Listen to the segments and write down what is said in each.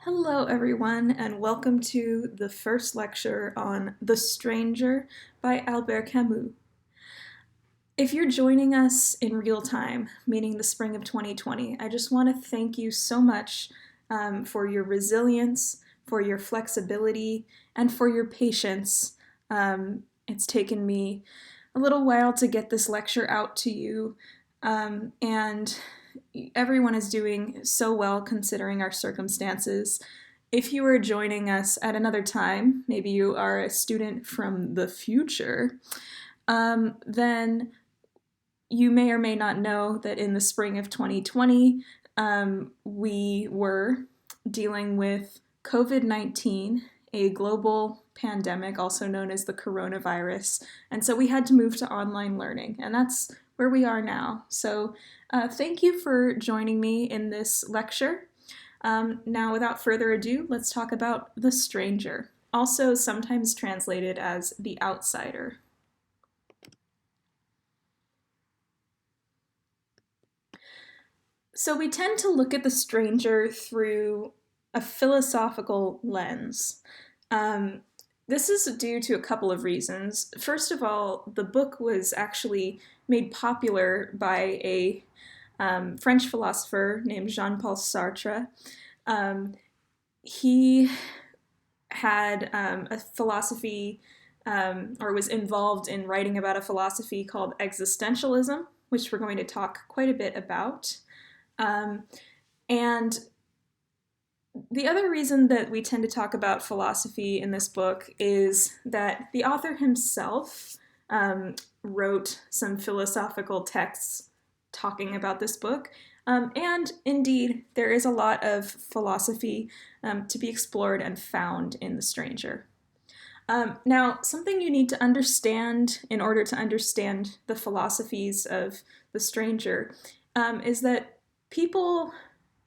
Hello, everyone, and welcome to the first lecture on The Stranger by Albert Camus. If you're joining us in real time, meaning the spring of 2020, I just want to thank you so much for your resilience, for your flexibility, and for your patience. It's taken me a little while to get this lecture out to you, and everyone is doing so well considering our circumstances. If you are joining us at another time, maybe you are a student from the future, then you may or may not know that in the spring of 2020, we were dealing with COVID-19, a global pandemic, also known as the coronavirus. And so we had to move to online learning, and that's where we are now. So thank you for joining me in this lecture. Now, without further ado, let's talk about the stranger, also sometimes translated as the outsider. So we tend to look at the stranger through a philosophical lens. This is due to a couple of reasons. First of all, the book was actually made popular by a French philosopher named Jean-Paul Sartre. He had a philosophy, or was involved in writing about a philosophy called existentialism, which we're going to talk quite a bit about. And the other reason that we tend to talk about philosophy in this book is that the author himself wrote some philosophical texts talking about this book. And indeed, there is a lot of philosophy to be explored and found in The Stranger. Now, something you need to understand in order to understand the philosophies of The Stranger is that people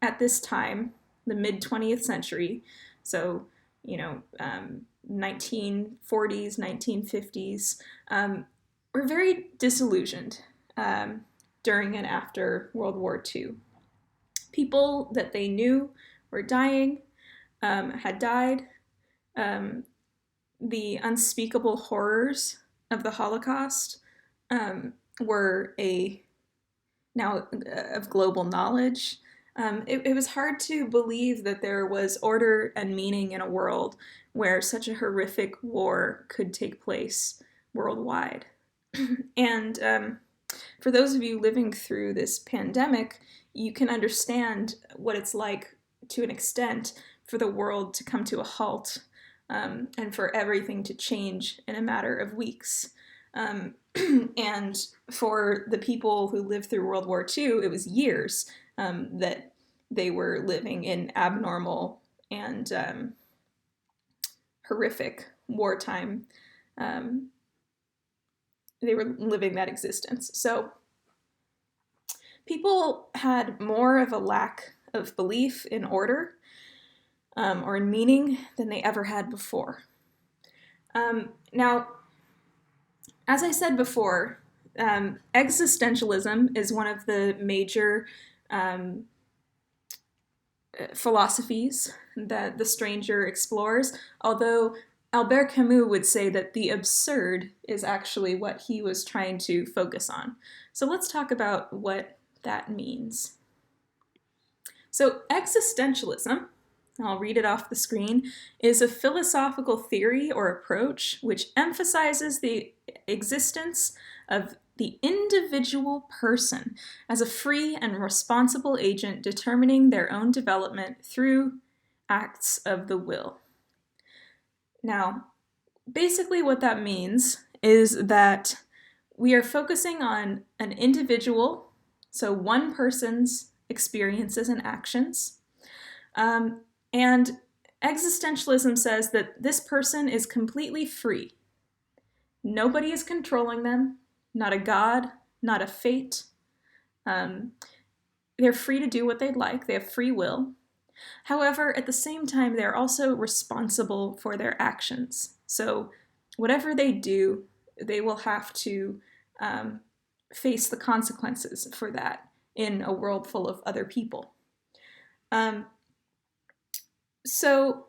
at this time, the mid-20th century, so, 1940s, 1950s, were very disillusioned during and after World War II. People that they knew were dying, had died. The unspeakable horrors of the Holocaust were now of global knowledge. It was hard to believe that there was order and meaning in a world where such a horrific war could take place worldwide. And for those of you living through this pandemic, you can understand what it's like, to an extent, for the world to come to a halt and for everything to change in a matter of weeks. And for the people who lived through World War II, it was years that they were living in abnormal and horrific wartime. They were living that existence. So people had more of a lack of belief in order or in meaning than they ever had before. Now, as I said before, existentialism is one of the major philosophies that The Stranger explores, although Albert Camus would say that the absurd is actually what he was trying to focus on. So let's talk about what that means. So existentialism, I'll read it off the screen, is a philosophical theory or approach which emphasizes the existence of the individual person as a free and responsible agent determining their own development through acts of the will. Now, basically what that means is that we are focusing on an individual, so one person's experiences and actions, and existentialism says that this person is completely free. Nobody is controlling them, not a god, not a fate. They're free to do what they'd like. They have free will. However, at the same time, they're also responsible for their actions. So whatever they do, they will have to face the consequences for that in a world full of other people. So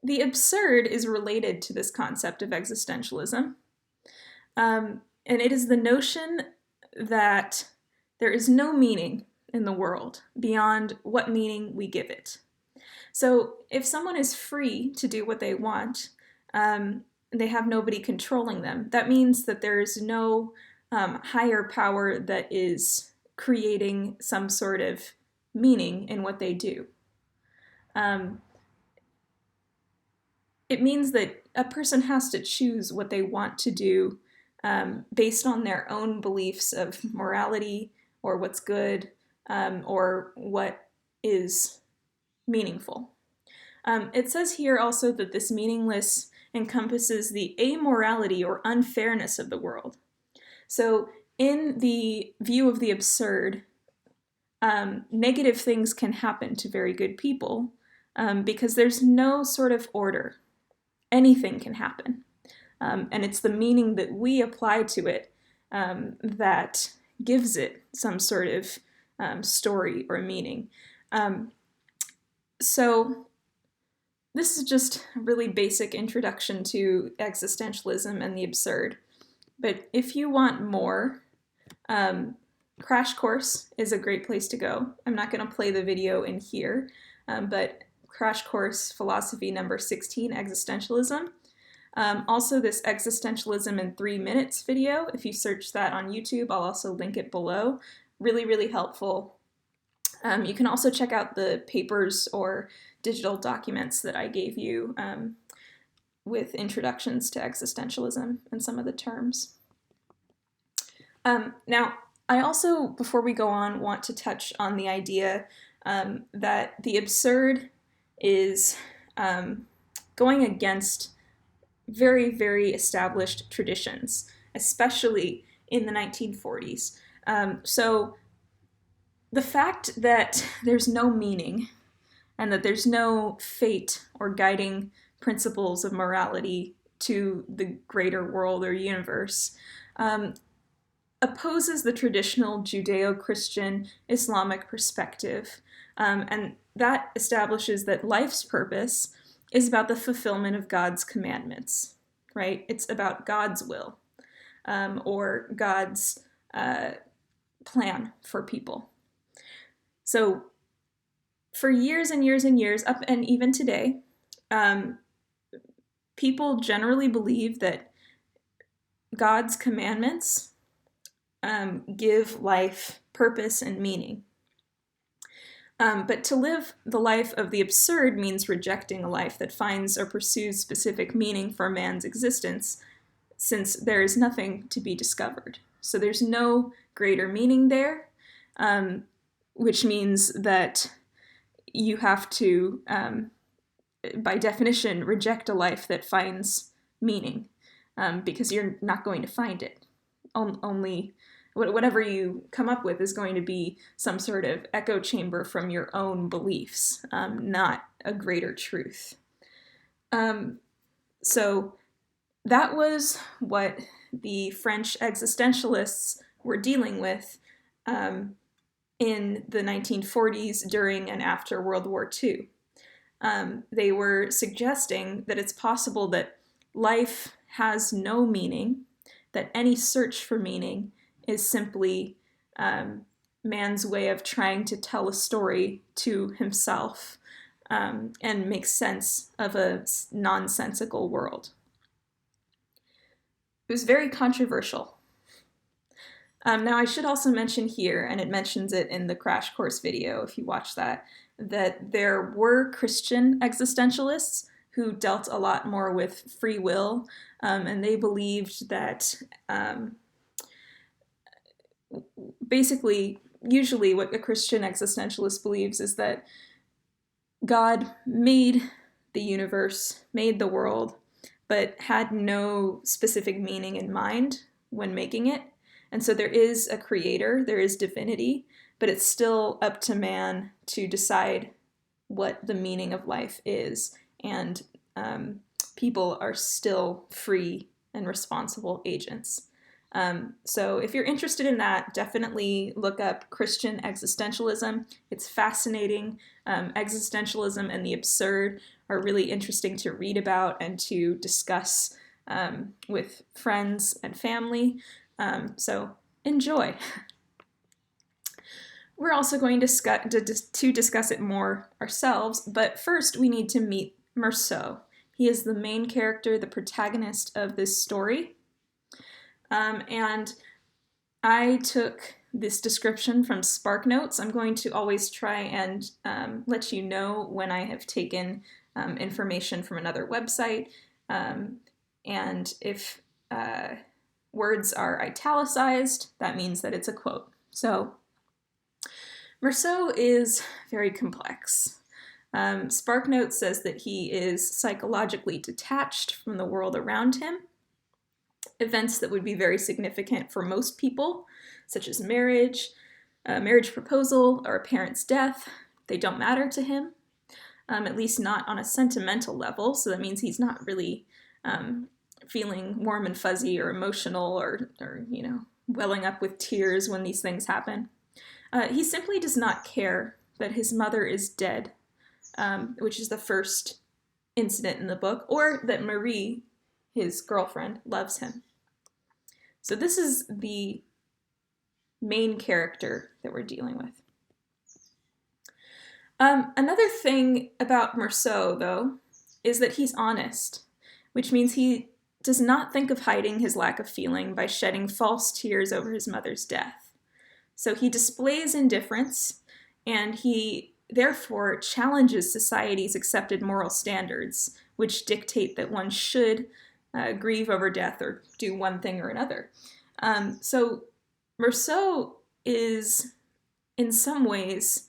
the absurd is related to this concept of existentialism. And it is the notion that there is no meaning in the world beyond what meaning we give it. So if someone is free to do what they want, they have nobody controlling them. That means that there is no higher power that is creating some sort of meaning in what they do. It means that a person has to choose what they want to do based on their own beliefs of morality or what's good or what is meaningful. It says here also that this meaningless encompasses the amorality or unfairness of the world. So in the view of the absurd, negative things can happen to very good people because there's no sort of order. Anything can happen. And it's the meaning that we apply to it that gives it some sort of story or meaning. So this is just a really basic introduction to existentialism and the absurd. But if you want more, Crash Course is a great place to go. I'm not going to play the video in here, but Crash Course Philosophy number 16, Existentialism. Also this Existentialism in 3 Minutes video, if you search that on YouTube, I'll also link it below. Really, really helpful. You can also check out the papers or digital documents that I gave you with introductions to existentialism and some of the terms. Now, I also, before we go on, want to touch on the idea that the absurd is going against very, very established traditions, especially in the 1940s. So the fact that there's no meaning and that there's no fate or guiding principles of morality to the greater world or universe opposes the traditional Judeo-Christian Islamic perspective. And that establishes that life's purpose is about the fulfillment of God's commandments, right? It's about God's will or God's plan for people. So for years and years and years, up and even today, people generally believe that God's commandments give life purpose and meaning. But to live the life of the absurd means rejecting a life that finds or pursues specific meaning for man's existence, since there is nothing to be discovered. So there's no greater meaning there, which means that you have to, by definition, reject a life that finds meaning, because you're not going to find it. Only whatever you come up with is going to be some sort of echo chamber from your own beliefs, not a greater truth. So that was what the French existentialists were dealing with in the 1940s during and after World War II. They were suggesting that it's possible that life has no meaning, that any search for meaning is simply man's way of trying to tell a story to himself and make sense of a nonsensical world. It was very controversial. Now, I should also mention here, and it mentions it in the Crash Course video if you watch that there were Christian existentialists who dealt a lot more with free will, and they believed that basically, usually what a Christian existentialist believes is that God made the universe, made the world, but had no specific meaning in mind when making it. And so there is a creator, there is divinity, but it's still up to man to decide what the meaning of life is. And people are still free and responsible agents. So if you're interested in that, definitely look up Christian existentialism. It's fascinating. Existentialism and the absurd are really interesting to read about and to discuss with friends and family. So enjoy. We're also going to discuss it more ourselves, but first we need to meet Meursault. He is the main character, the protagonist of this story. And I took this description from SparkNotes. I'm going to always try and let you know when I have taken information from another website. And if words are italicized, that means that it's a quote. So Meursault is very complex. SparkNotes says that he is psychologically detached from the world around him. Events that would be very significant for most people, such as marriage, a marriage proposal, or a parent's death, they don't matter to him, at least not on a sentimental level. So that means he's not really feeling warm and fuzzy or emotional or welling up with tears when these things happen. He simply does not care that his mother is dead, which is the first incident in the book, or that Marie, his girlfriend, loves him. So this is the main character that we're dealing with. Another thing about Meursault, though, is that he's honest, which means he does not think of hiding his lack of feeling by shedding false tears over his mother's death. So he displays indifference, and he therefore challenges society's accepted moral standards, which dictate that one should grieve over death or do one thing or another. So Meursault is, in some ways,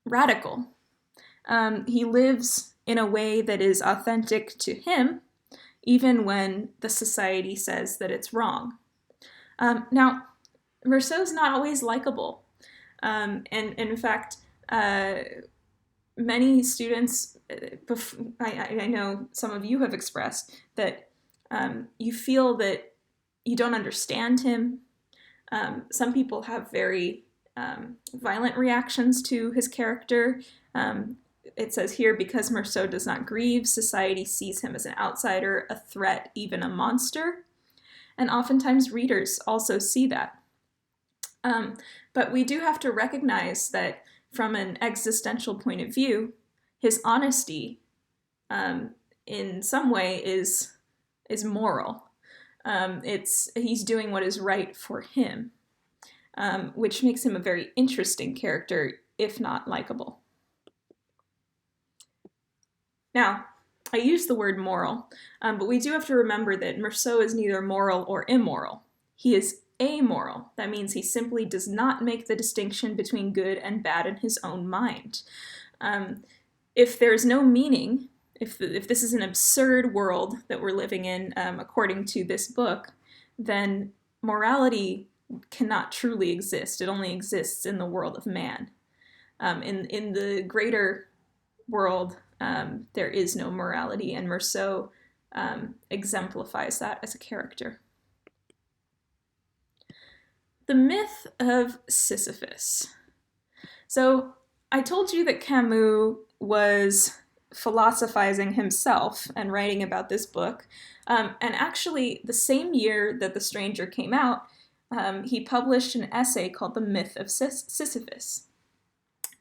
radical. He lives in a way that is authentic to him, even when the society says that it's wrong. Now, Meursault's not always likable. And in fact, many students, I know some of you have expressed that you feel that you don't understand him. Some people have very violent reactions to his character. It says here, because Meursault does not grieve, society sees him as an outsider, a threat, even a monster. And oftentimes readers also see that. But we do have to recognize that from an existential point of view, his honesty in some way is moral. He's doing what is right for him, which makes him a very interesting character, if not likable. Now, I use the word moral, but we do have to remember that Meursault is neither moral or immoral. He is amoral. That means he simply does not make the distinction between good and bad in his own mind. If there's no meaning, if this is an absurd world that we're living in, according to this book, then morality cannot truly exist. It only exists in the world of man. In the greater world, there is no morality, and Meursault exemplifies that as a character. The myth of Sisyphus. So I told you that Camus was philosophizing himself and writing about this book. And actually, the same year that The Stranger came out, he published an essay called The Myth of Sisyphus.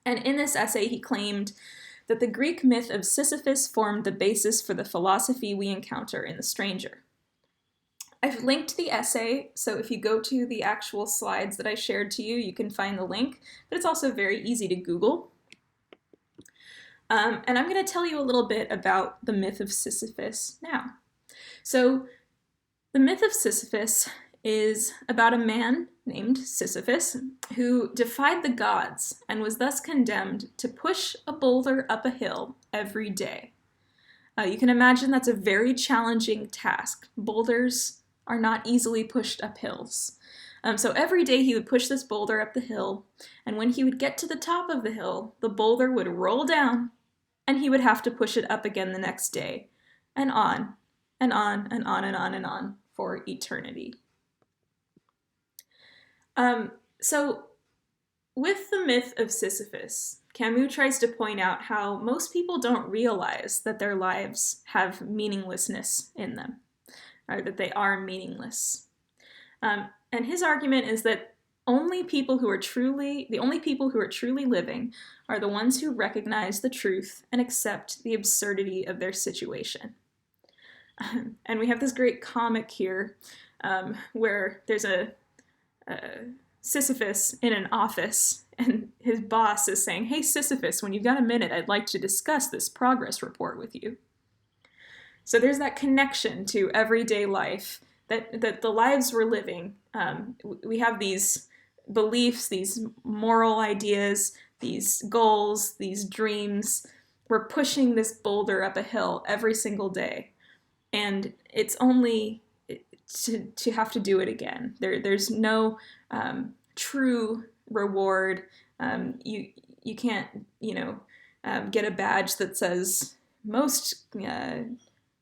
And in this essay, he claimed that the Greek myth of Sisyphus formed the basis for the philosophy we encounter in The Stranger. I've linked the essay, so if you go to the actual slides that I shared to you, you can find the link, but it's also very easy to Google. And I'm going to tell you a little bit about the myth of Sisyphus now. So, the myth of Sisyphus is about a man named Sisyphus who defied the gods and was thus condemned to push a boulder up a hill every day. You can imagine that's a very challenging task. Boulders are not easily pushed up hills. So every day he would push this boulder up the hill, and when he would get to the top of the hill, the boulder would roll down, and he would have to push it up again the next day, and on, and on, and on, and on, and on, for eternity. So with the myth of Sisyphus, Camus tries to point out how most people don't realize that their lives have meaninglessness in them, or that they are meaningless. And his argument is that the only people who are truly living are the ones who recognize the truth and accept the absurdity of their situation. And we have this great comic here where there's a Sisyphus in an office, and his boss is saying, "Hey, Sisyphus, when you've got a minute, I'd like to discuss this progress report with you." So there's that connection to everyday life that the lives we're living. We have these beliefs, these moral ideas, these goals, these dreams. We're pushing this boulder up a hill every single day, and it's only to have to do it again. There's no true reward. You can't get a badge that says most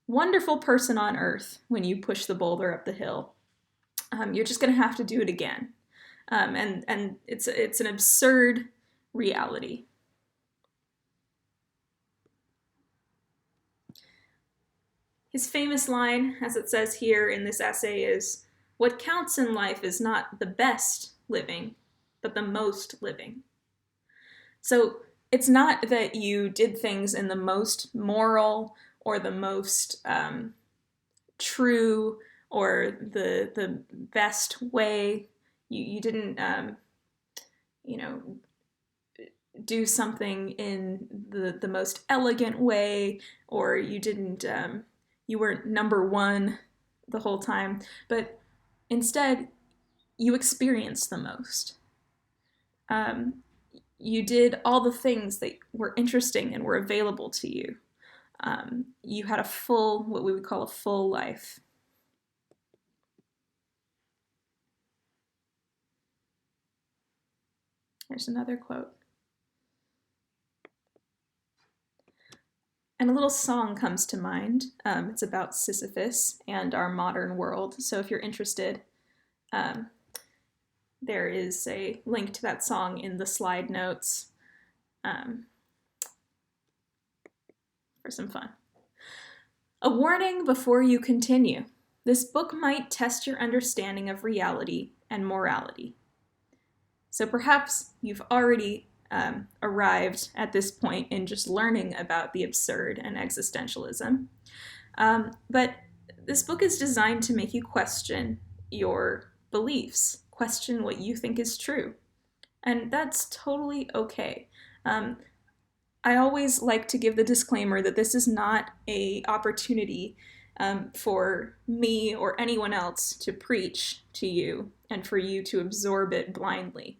wonderful person on earth when you push the boulder up the hill. You're just going to have to do it again, and it's an absurd reality. His famous line, as it says here in this essay, is, "What counts in life is not the best living, but the most living." So it's not that you did things in the most moral or the most true or the best way. You didn't do something in the most elegant way, or you didn't you weren't number one the whole time, but instead you experienced the most. You did all the things that were interesting and were available to you. You had what we would call a full life. Here's another quote. And a little song comes to mind. It's about Sisyphus and our modern world. So if you're interested, there is a link to that song in the slide notes for some fun. A warning before you continue. This book might test your understanding of reality and morality. So perhaps you've already arrived at this point in just learning about the absurd and existentialism. But this book is designed to make you question your beliefs, question what you think is true. And that's totally okay. I always like to give the disclaimer that this is not an opportunity for me or anyone else to preach to you and for you to absorb it blindly.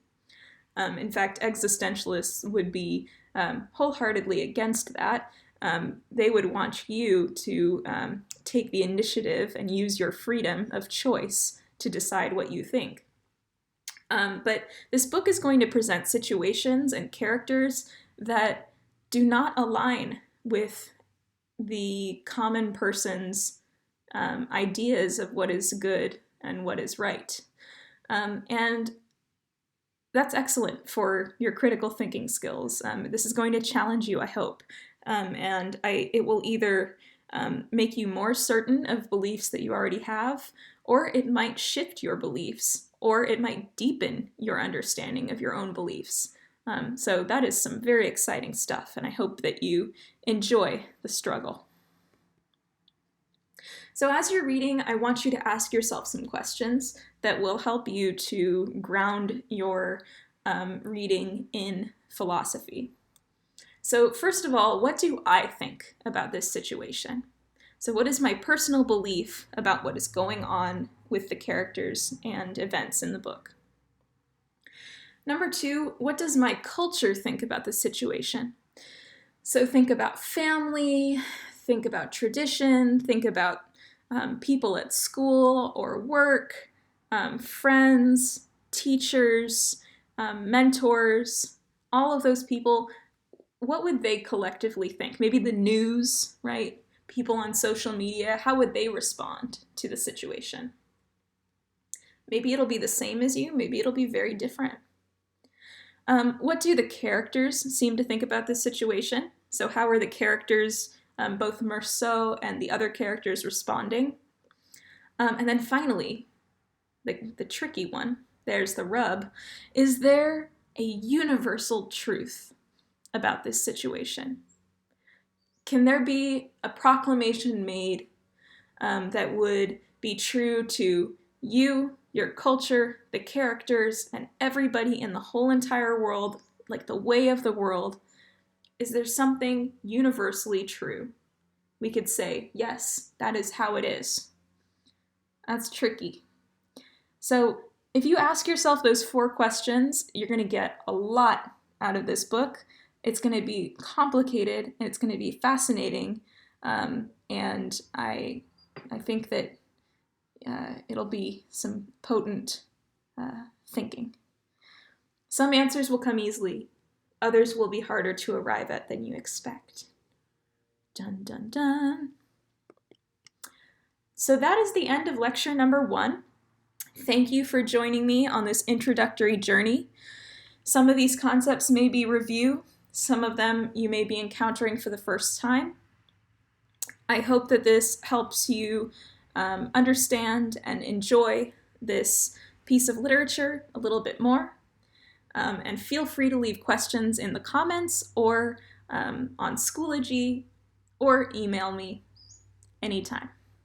In fact, existentialists would be wholeheartedly against that. They would want you to take the initiative and use your freedom of choice to decide what you think. But this book is going to present situations and characters that do not align with the common person's ideas of what is good and what is right. And that's excellent for your critical thinking skills. This is going to challenge you, I hope. And it will either make you more certain of beliefs that you already have, or it might shift your beliefs, or it might deepen your understanding of your own beliefs. So that is some very exciting stuff, and I hope that you enjoy the struggle. So as you're reading, I want you to ask yourself some questions that will help you to ground your reading in philosophy. So first of all, what do I think about this situation? So what is my personal belief about what is going on with the characters and events in the book? Number two, what does my culture think about the situation? So think about family, think about tradition, think about people at school or work, friends, teachers, mentors, all of those people. What would they collectively think? Maybe the news, right? people on social media, how would they respond to the situation? Maybe it'll be the same as you, maybe it'll be very different. What do the characters seem to think about this situation? So how are the characters, both Meursault and the other characters, responding? And then finally, the tricky one, there's the rub, is there a universal truth about this situation? Can there be a proclamation made that would be true to you, your culture, the characters, and everybody in the whole entire world, like the way of the world? Is there something universally true? We could say, yes, that is how it is. That's tricky. So if you ask yourself those 4 questions, you're going to get a lot out of this book. It's going to be complicated and it's going to be fascinating, and I think that it'll be some potent thinking. Some answers will come easily, others will be harder to arrive at than you expect. Dun dun dun. So that is the end of lecture number 1. Thank you for joining me on this introductory journey. Some of these concepts may be review, some of them you may be encountering for the first time. I hope that this helps you understand and enjoy this piece of literature a little bit more. And feel free to leave questions in the comments or on Schoology, or email me anytime.